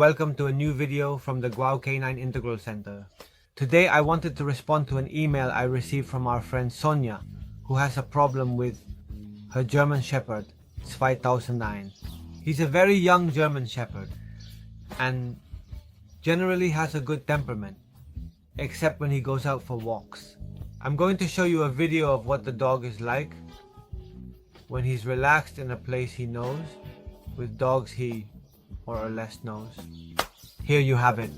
Welcome to a new video from the Canine Integral Center. Today I wanted to respond to an email I received from our friend Sonia, who has a problem with her German Shepherd, 2009. He's a very young German Shepherd and generally has a good temperament, except when he goes out for walks. I'm going to show you a video of what the dog is like when he's relaxed in a place he knows, with dogs he more or less knows. Here you have it.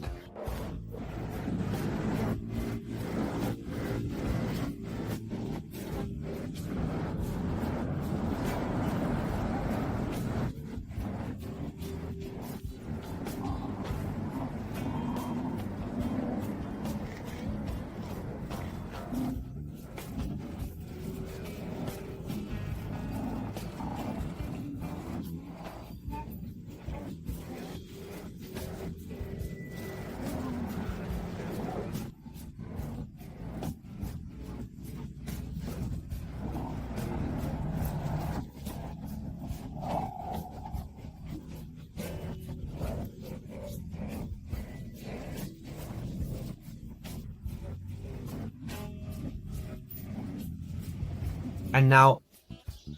And now,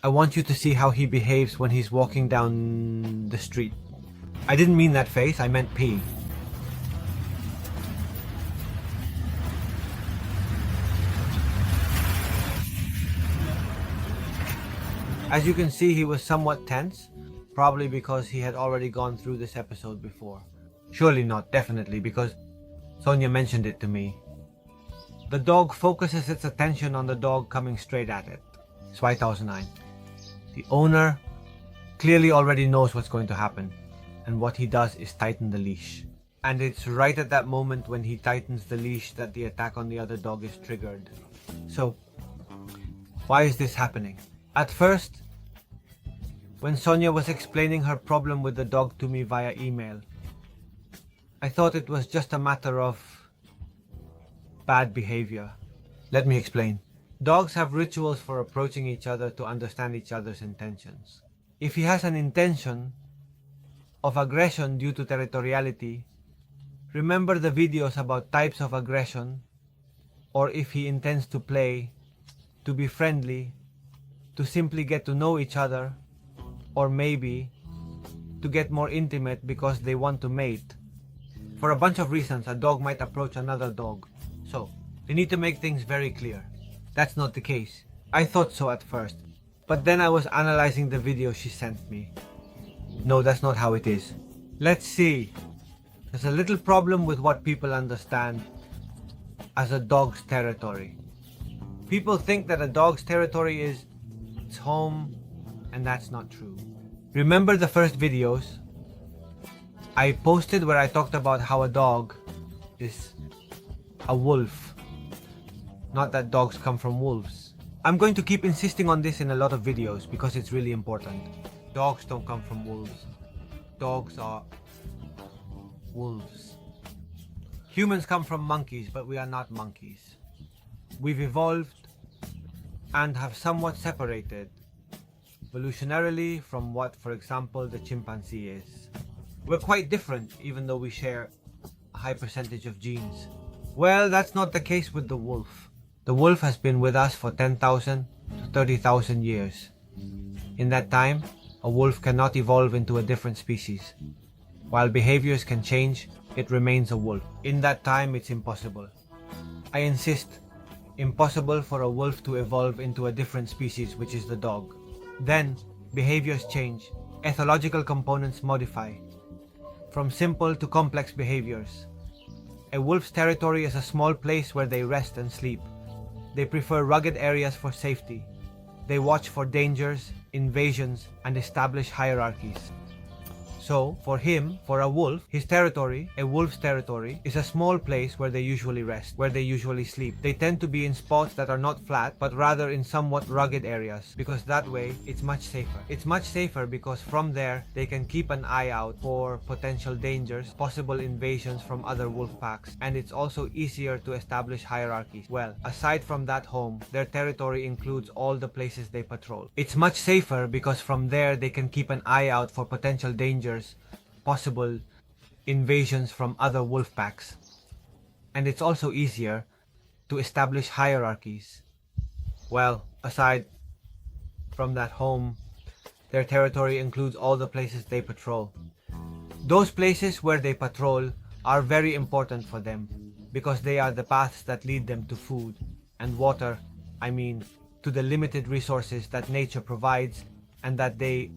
I want you to see how he behaves when he's walking down the street. I didn't mean that face, I meant pee. As you can see, he was somewhat tense, probably because he had already gone through this episode before. Surely not, definitely, because Sonia mentioned it to me. The dog focuses its attention on the dog coming straight at it. 2009. The owner clearly already knows what's going to happen, and what he does is tighten the leash. And it's right at that moment when he tightens the leash that the attack on the other dog is triggered. So, why is this happening? At first, when Sonia was explaining her problem with the dog to me via email, I thought it was just a matter of bad behavior. Let me explain. Dogs have rituals for approaching each other to understand each other's intentions. If he has an intention of aggression due to territoriality, remember the videos about types of aggression, or if he intends to play, to be friendly, to simply get to know each other, or maybe to get more intimate because they want to mate. For a bunch of reasons, a dog might approach another dog. So, they need to make things very clear. That's not the case. I thought so at first, but then I was analyzing the video she sent me. No, that's not how it is. Let's see. There's a little problem with what people understand as a dog's territory. People think that a dog's territory is its home, and that's not true. Remember the first videos I posted where I talked about how a dog is a wolf? Not that dogs come from wolves. I'm going to keep insisting on this in a lot of videos because it's really important. Dogs don't come from wolves. Dogs are wolves. Humans come from monkeys, but we are not monkeys. We've evolved and have somewhat separated evolutionarily from what, for example, the chimpanzee is. We're quite different, even though we share a high percentage of genes. Well, that's not the case with the wolf. The wolf has been with us for 10,000 to 30,000 years. In that time, a wolf cannot evolve into a different species. While behaviors can change, it remains a wolf. In that time, it's impossible. I insist, impossible for a wolf to evolve into a different species, which is the dog. Then, behaviors change. Ethological components modify. From simple to complex behaviors. A wolf's territory is a small place where they rest and sleep. They prefer rugged areas for safety. They watch for dangers, invasions, and establish hierarchies. So, for him, for a wolf, his territory, a wolf's territory, is a small place where they usually rest, where they usually sleep. They tend to be in spots that are not flat, but rather in somewhat rugged areas, because that way, it's much safer. It's much safer because from there, they can keep an eye out for potential dangers, possible invasions from other wolf packs, and it's also easier to establish hierarchies. Well, aside from that home, their territory includes all the places they patrol. It's much safer because from there, they can keep an eye out for potential dangers, possible invasions from other wolf packs. And it's also easier to establish hierarchies. Well, aside from that home, their territory includes all the places they patrol. Those places where they patrol are very important for them because they are the paths that lead them to food and water, to the limited resources that nature provides and that they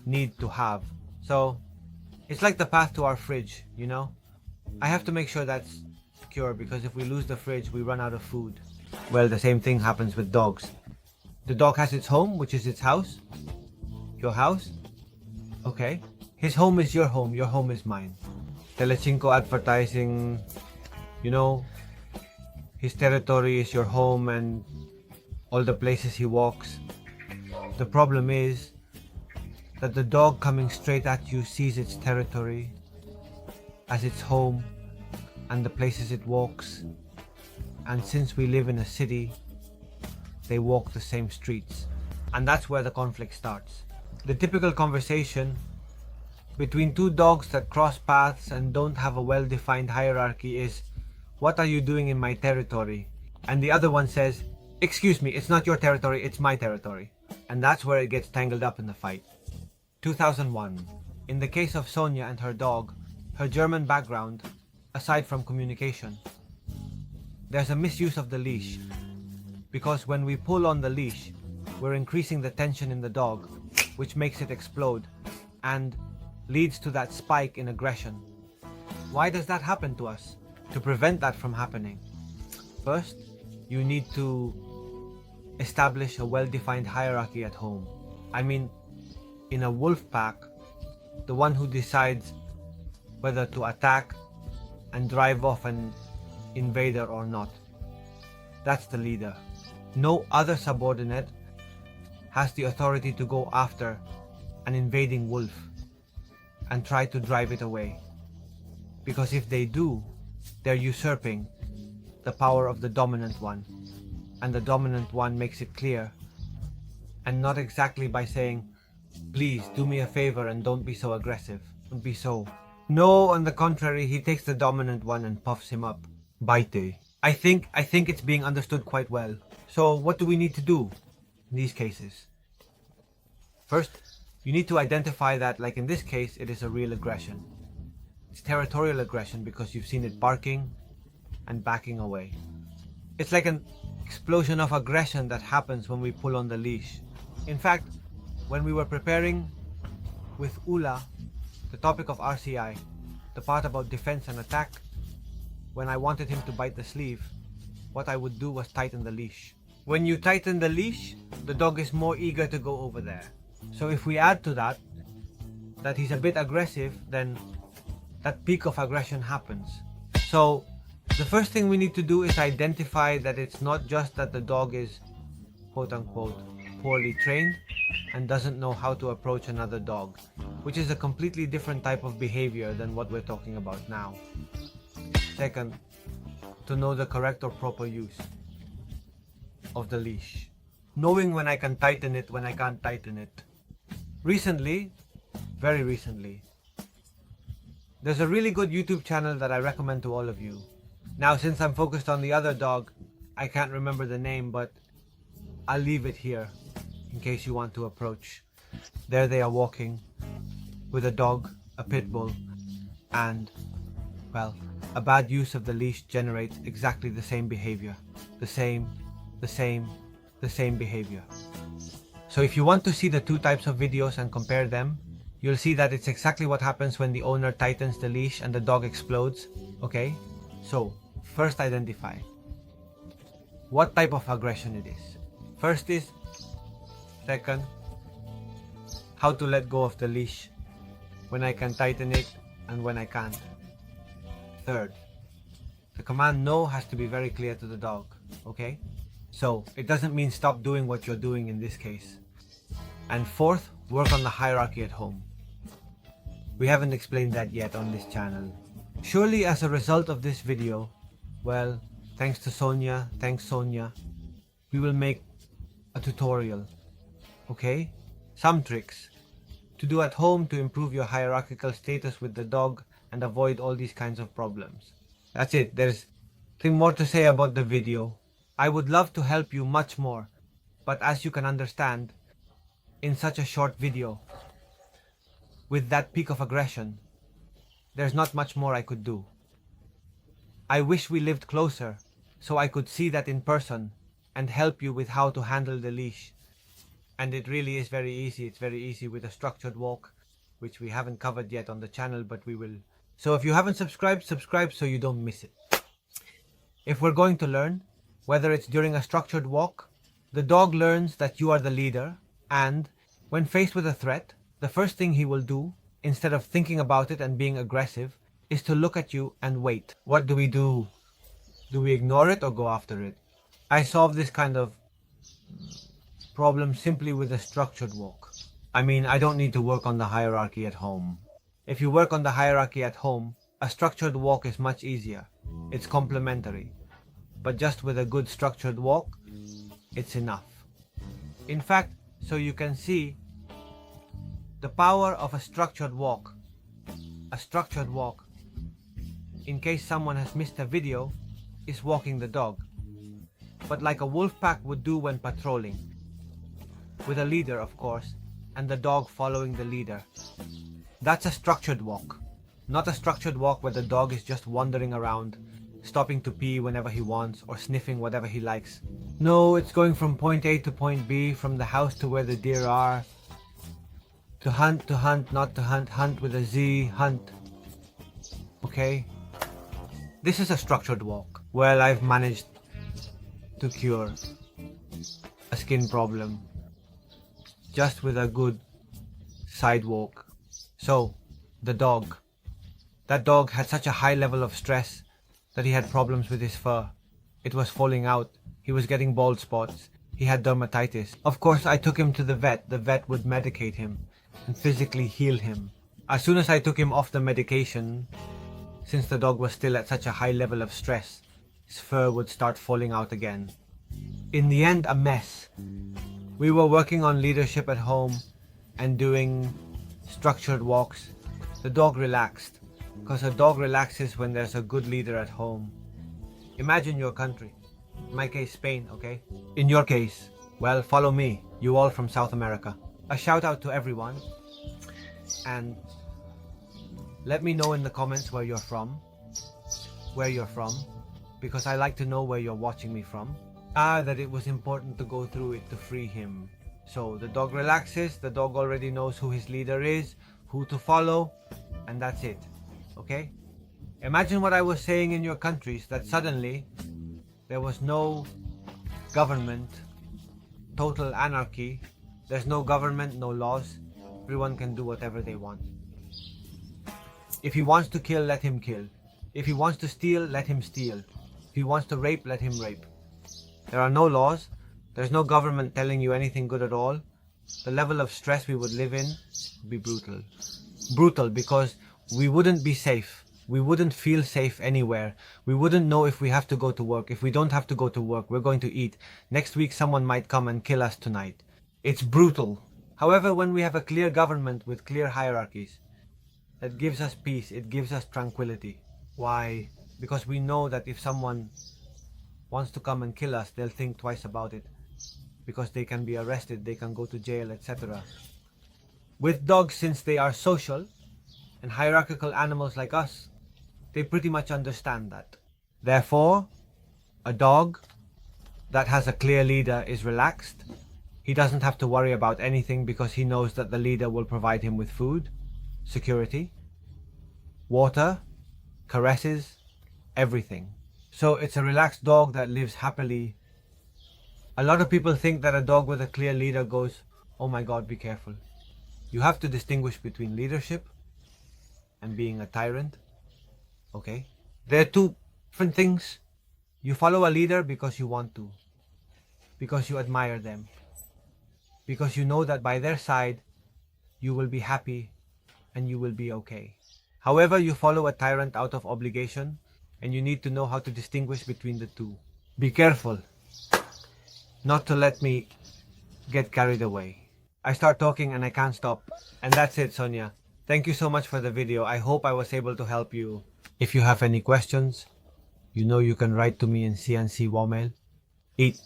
need to have. So, it's like the path to our fridge, you know? I have to make sure that's secure because if we lose the fridge, we run out of food. Well, the same thing happens with dogs. The dog has its home, which is its house. Your house? Okay. His home is your home is mine. Telecinco advertising, you know, his territory is your home and all the places he walks. The problem is that the dog coming straight at you sees its territory as its home and the places it walks. And since we live in a city, they walk the same streets. And that's where the conflict starts. The typical conversation between two dogs that cross paths and don't have a well-defined hierarchy is, "What are you doing in my territory?" And the other one says, "Excuse me, it's not your territory, it's my territory." And that's where it gets tangled up in the fight. 2001. In the case of Sonia and her dog, her German background, aside from communication, there's a misuse of the leash. Because when we pull on the leash, we're increasing the tension in the dog, which makes it explode and leads to that spike in aggression. Why does that happen to us? To prevent that from happening, first, you need to establish a well-defined hierarchy at home. In a wolf pack, the one who decides whether to attack and drive off an invader or not, that's the leader. No other subordinate has the authority to go after an invading wolf and try to drive it away. Because if they do, they're usurping the power of the dominant one. And the dominant one makes it clear. And not exactly by saying, "Please do me a favor and don't be so aggressive. Don't be so." No, on the contrary, he takes the dominant one and puffs him up. Bite. I think it's being understood quite well. So what do we need to do in these cases? First, you need to identify that, like in this case, it is a real aggression. It's territorial aggression because you've seen it barking and backing away. It's like an explosion of aggression that happens when we pull on the leash. In fact, when we were preparing with Ula, the topic of RCI, the part about defense and attack, when I wanted him to bite the sleeve, what I would do was tighten the leash. When you tighten the leash, the dog is more eager to go over there. So if we add to that he's a bit aggressive, then that peak of aggression happens. So the first thing we need to do is identify that it's not just that the dog is quote-unquote poorly trained and doesn't know how to approach another dog, which is a completely different type of behavior than what we're talking about now. Second, to know the correct or proper use of the leash. Knowing when I can tighten it, when I can't tighten it. Recently, very recently, there's a really good YouTube channel that I recommend to all of you. Now, since I'm focused on the other dog, I can't remember the name, but I'll leave it here in case you want to approach. There they are walking with a dog, a pit bull, and, well, a bad use of the leash generates exactly the same behavior. The same behavior. So if you want to see the two types of videos and compare them, you'll see that it's exactly what happens when the owner tightens the leash and the dog explodes. Okay? So, first identify what type of aggression it is. First is, second, how to let go of the leash, when I can tighten it and when I can't. Third, the command no has to be very clear to the dog. Okay? So, it doesn't mean stop doing what you're doing in this case. And fourth, work on the hierarchy at home. We haven't explained that yet on this channel. Surely as a result of this video, well, thanks Sonia, we will make a tutorial, okay? Some tricks to do at home to improve your hierarchical status with the dog and avoid all these kinds of problems. That's it. There's nothing more to say about the video. I would love to help you much more, but as you can understand, in such a short video, with that peak of aggression, there's not much more I could do. I wish we lived closer so I could see that in person and help you with how to handle the leash. And it really is very easy. It's very easy with a structured walk, which we haven't covered yet on the channel, but we will. So if you haven't subscribed, subscribe so you don't miss it. If we're going to learn, whether it's during a structured walk, the dog learns that you are the leader, and when faced with a threat, the first thing he will do, instead of thinking about it and being aggressive, is to look at you and wait. What do? Do we ignore it or go after it? I solve this kind of problem simply with a structured walk. I mean, I don't need to work on the hierarchy at home. If you work on the hierarchy at home, a structured walk is much easier. It's complementary. But just with a good structured walk, it's enough. In fact, so you can see the power of a structured walk. A structured walk, in case someone has missed a video, is walking the dog. But like a wolf pack would do when patrolling. With a leader, of course, and the dog following the leader. That's a structured walk. Not a structured walk where the dog is just wandering around, stopping to pee whenever he wants or sniffing whatever he likes. No, it's going from point A to point B, from the house to where the deer are. To hunt, not to hunt, hunt with a Z, hunt. Okay? This is a structured walk. Well, I've managed to cure a skin problem just with a good sidewalk. So, the dog. That dog had such a high level of stress that he had problems with his fur. It was falling out. He was getting bald spots. He had dermatitis. Of course, I took him to the vet. The vet would medicate him and physically heal him. As soon as I took him off the medication, since the dog was still at such a high level of stress, his fur would start falling out again. In the end, a mess. We were working on leadership at home and doing structured walks. The dog relaxed, because a dog relaxes when there's a good leader at home. Imagine your country. In my case, Spain, okay? In your case, well, follow me, you all from South America. A shout out to everyone, and let me know in the comments where you're from, because I like to know where you're watching me from. That it was important to go through it to free him. So the dog relaxes, the dog already knows who his leader is, who to follow, and that's it. Okay? Imagine what I was saying in your countries, that suddenly there was no government, total anarchy, there's no government, no laws, everyone can do whatever they want. If he wants to kill, let him kill. If he wants to steal, let him steal. If he wants to rape, let him rape. There are no laws, there's no government telling you anything good at all. The level of stress we would live in would be brutal. Brutal because we wouldn't be safe. We wouldn't feel safe anywhere. We wouldn't know if we have to go to work. If we don't have to go to work, we're going to eat. Next week someone might come and kill us tonight. It's brutal. However, when we have a clear government with clear hierarchies, that gives us peace, it gives us tranquility. Why? Because we know that if someone wants to come and kill us, they'll think twice about it. Because they can be arrested, they can go to jail, etc. With dogs, since they are social and hierarchical animals like us, they pretty much understand that. Therefore, a dog that has a clear leader is relaxed. He doesn't have to worry about anything because he knows that the leader will provide him with food, security, water, caresses, everything. So it's a relaxed dog that lives happily. A lot of people think that a dog with a clear leader goes, oh my god, be careful. You have to distinguish between leadership and being a tyrant. Okay? They're two different things. You follow a leader because you want to. Because you admire them. Because you know that by their side, you will be happy and you will be okay. However, you follow a tyrant out of obligation, and you need to know how to distinguish between the two. Be careful not to let me get carried away. I start talking and I can't stop. And that's it, Sonia. Thank you so much for the video. I hope I was able to help you. If you have any questions, you know you can write to me in CNC Womel. Eat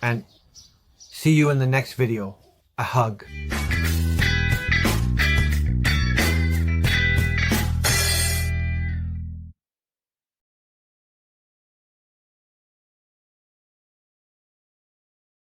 and see you in the next video. A hug.